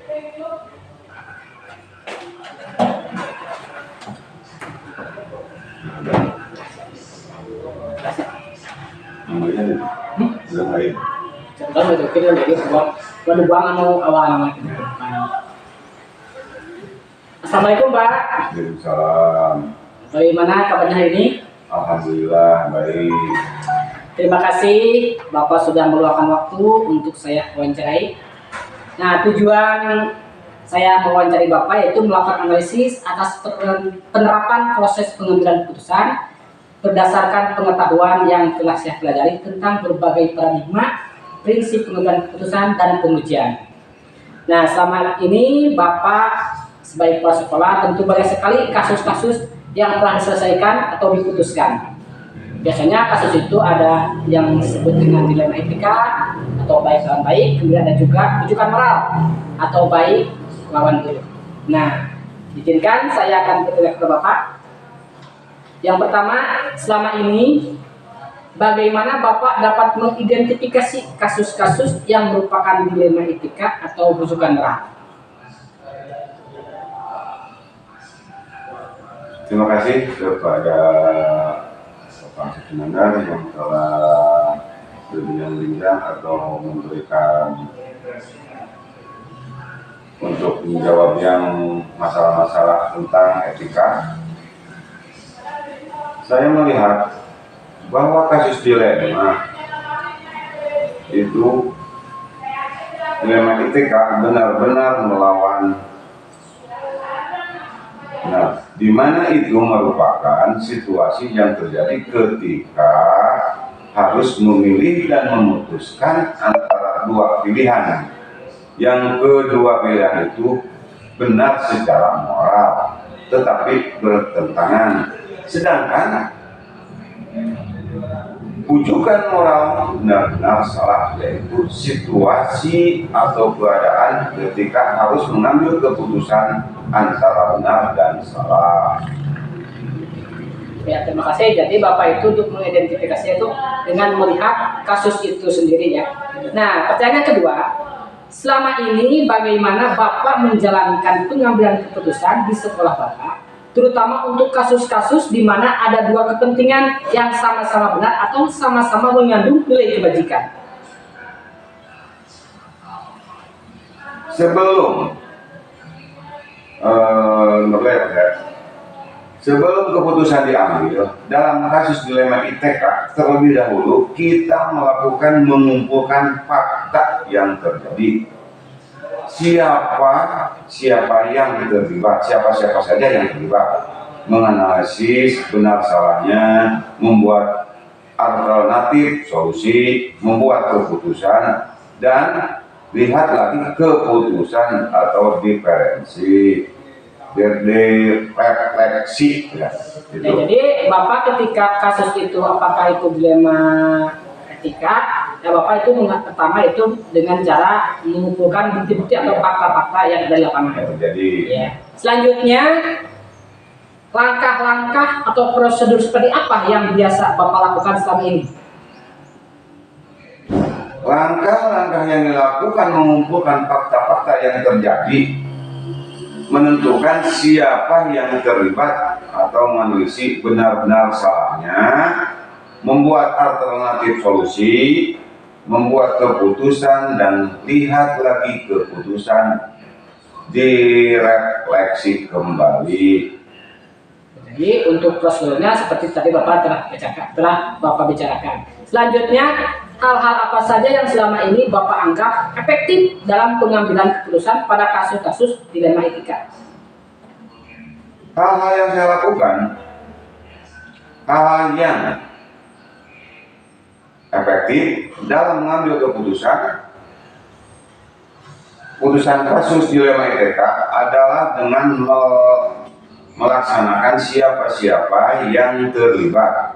Contoh itu kita lagi buat buang anu awal nama kita. Assalamualaikum Pak. Waalaikumsalam. Bagaimana kabarnya hari ini? Alhamdulillah baik. Terima kasih Bapak sudah meluangkan waktu untuk saya wawancarai. Nah, tujuan saya mewawancari Bapak yaitu melakukan analisis atas penerapan proses pengambilan keputusan berdasarkan pengetahuan yang telah saya pelajari tentang berbagai paradigma, prinsip pengambilan keputusan dan pengujian. Nah, selama ini Bapak sebagai kepala sekolah tentu banyak sekali kasus-kasus yang telah diselesaikan atau diputuskan. Biasanya kasus itu ada yang disebut dengan dilema etika atau baik lawan baik, kemudian ada juga rujukan moral atau baik lawan buruk. Nah, izinkan saya akan bertanya kepada Bapak. Yang pertama, selama ini bagaimana Bapak dapat mengidentifikasi kasus-kasus yang merupakan dilema etika atau rujukan moral? Terima kasih kepada Bapak Sekenandar yang telah berbincang-bincang atau memberikan untuk menjawab yang masalah-masalah tentang etika. Saya melihat bahwa kasus dilema itu dilema etika benar-benar melawan. Nah, di mana itu merupakan situasi yang terjadi ketika harus memilih dan memutuskan antara dua pilihan. Yang kedua pilihan itu benar secara moral, tetapi bertentangan. Sedangkan rujukan moral benar-benar salah, yaitu situasi atau keadaan ketika harus mengambil keputusan antara benar dan salah. Ya, terima kasih. Jadi Bapak itu untuk mengidentifikasi itu dengan melihat kasus itu sendiri ya. Nah, pertanyaan kedua, selama ini bagaimana Bapak menjalankan pengambilan keputusan di sekolah Bapak, terutama untuk kasus-kasus di mana ada dua kepentingan yang sama-sama benar atau sama-sama mengandung nilai kebajikan? Sebelum keputusan diambil dalam kasus dilema etika, terlebih dahulu kita melakukan mengumpulkan fakta yang terjadi. Siapa yang terlibat, siapa saja yang terlibat, menganalisis benar salahnya, membuat alternatif solusi, membuat keputusan, dan lihat lagi keputusan atau diferensi, refleksi ya, gitu. Ya, jadi Bapak ketika kasus itu apakah itu dilema etika, ya Bapak itu pertama itu dengan cara mengumpulkan bukti-bukti atau fakta-fakta yang ada di lapangan. Jadi Ya. Selanjutnya langkah-langkah atau prosedur seperti apa yang biasa Bapak lakukan selama ini? langkah-langkah yang dilakukan mengumpulkan fakta-fakta yang terjadi, menentukan siapa yang terlibat atau menelisik benar-benar salahnya, membuat alternatif solusi, membuat keputusan, dan lihat lagi keputusan, direfleksi kembali. Jadi untuk prosedurnya seperti tadi Bapak telah Bapak bicarakan. Selanjutnya, hal-hal apa saja yang selama ini Bapak anggap efektif dalam pengambilan keputusan pada kasus-kasus dilema etika? Hal-hal yang saya lakukan, hal-hal yang efektif dalam mengambil keputusan kasus dilema etika adalah dengan melaksanakan siapa-siapa yang terlibat,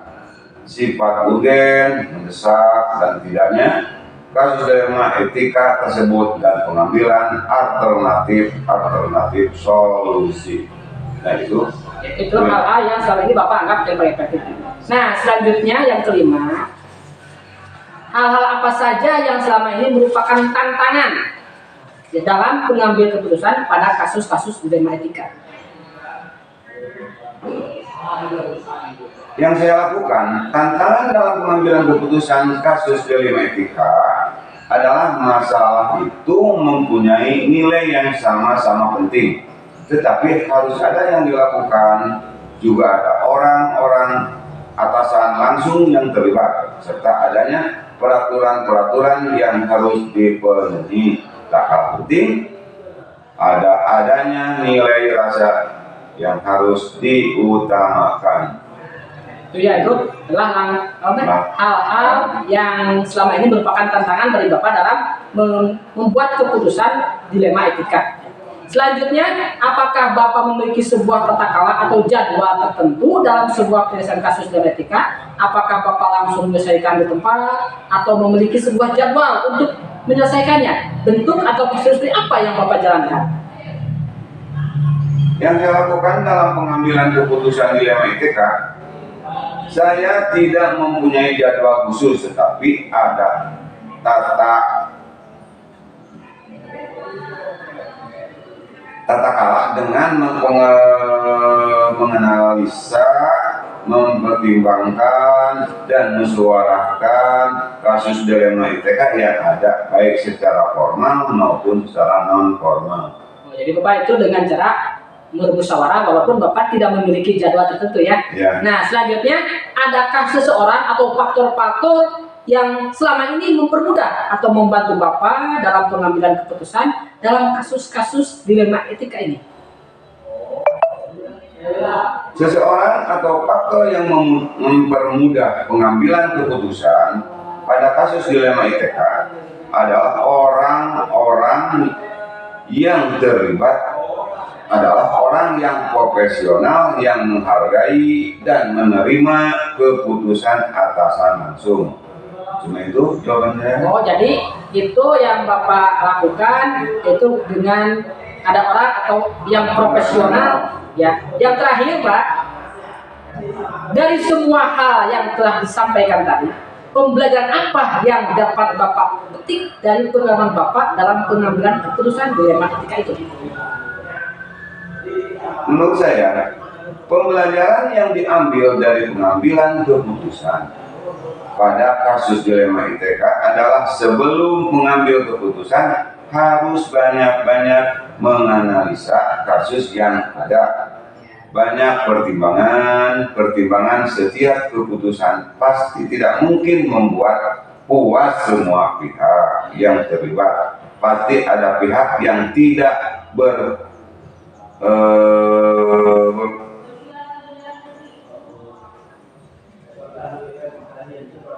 sifat urgen, mendesak, dan tidaknya kasus dilema etika tersebut, dan pengambilan alternatif solusi. Nah, itu hal-hal yang selama ini Bapak anggap yang paling efektif. Nah, selanjutnya yang kelima, hal-hal apa saja yang selama ini merupakan tantangan dalam pengambil keputusan pada kasus-kasus dilema etika. Yang saya lakukan, tantangan dalam pengambilan keputusan kasus dilema etika adalah masalah itu mempunyai nilai yang sama-sama penting, tetapi harus ada yang dilakukan, juga ada orang-orang atasan langsung yang terlibat, serta adanya peraturan-peraturan yang harus dipenuhi. Tak kalah penting, adanya nilai rasa yang harus diutamakan. Itu ya, itu adalah hal-hal yang selama ini merupakan tantangan bagi Bapak dalam membuat keputusan dilema etika. Selanjutnya, apakah Bapak memiliki sebuah tata cara atau jadwal tertentu dalam sebuah penyelesaian kasus dilema etika? Apakah Bapak langsung menyelesaikan di tempat atau memiliki sebuah jadwal untuk menyelesaikannya? Bentuk atau prosedur apa yang Bapak jalankan? Yang saya lakukan dalam pengambilan keputusan dilema etika, saya tidak mempunyai jadwal khusus, tetapi ada tata cara dengan menganalisa, mempertimbangkan, dan mensuarakan kasus dilema etika yang ada, baik secara formal maupun secara non formal. Jadi Bapak itu dengan cara bermusyawarah walaupun Bapak tidak memiliki jadwal tertentu ya. Nah, selanjutnya, adakah seseorang atau faktor-faktor yang selama ini mempermudah atau membantu Bapak dalam pengambilan keputusan dalam kasus-kasus dilema etika ini? Seseorang atau faktor yang mempermudah pengambilan keputusan pada kasus dilema etika adalah orang-orang yang terlibat, adalah orang yang profesional yang menghargai dan menerima keputusan atasan langsung. Cuma itu jawabannya. Oh, jadi itu yang Bapak lakukan itu dengan ada orang atau yang profesional ya. Yang terakhir Pak, dari semua hal yang telah disampaikan tadi, pembelajaran apa yang dapat Bapak petik dari pengalaman Bapak dalam pengambilan keputusan dilema etika itu? Menurut saya, pembelajaran yang diambil dari pengambilan keputusan pada kasus dilema etika adalah sebelum mengambil keputusan harus banyak-banyak menganalisa kasus yang ada. Banyak pertimbangan setiap keputusan pasti tidak mungkin membuat puas semua pihak yang terlibat. Pasti ada pihak yang tidak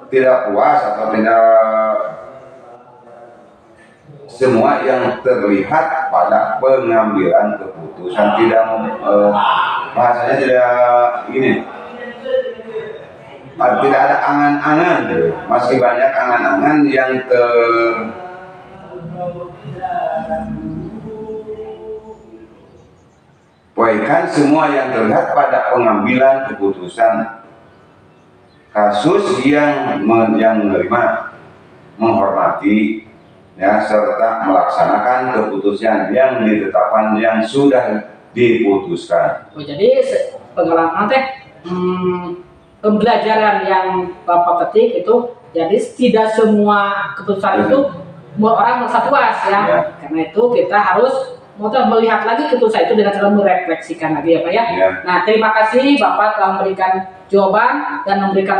tidak puas atau tidak semua yang terlihat pada pengambilan keputusan, tidak bahasanya tidak ini, tidak ada angan-angan, masih banyak angan-angan yang terpoikan semua yang terlihat pada pengambilan keputusan kasus yang menerima, menghormati, ya, serta melaksanakan keputusan yang ditetapkan yang sudah diputuskan. Oh, jadi pengalaman teh pembelajaran yang Bapak petik itu, jadi tidak semua keputusan itu orang merasa puas ya. Karena itu kita harus melihat lagi keputusan itu dengan cara merefleksikan lagi ya Pak ya. Nah, terima kasih Bapak telah memberikan jawaban dan memberikan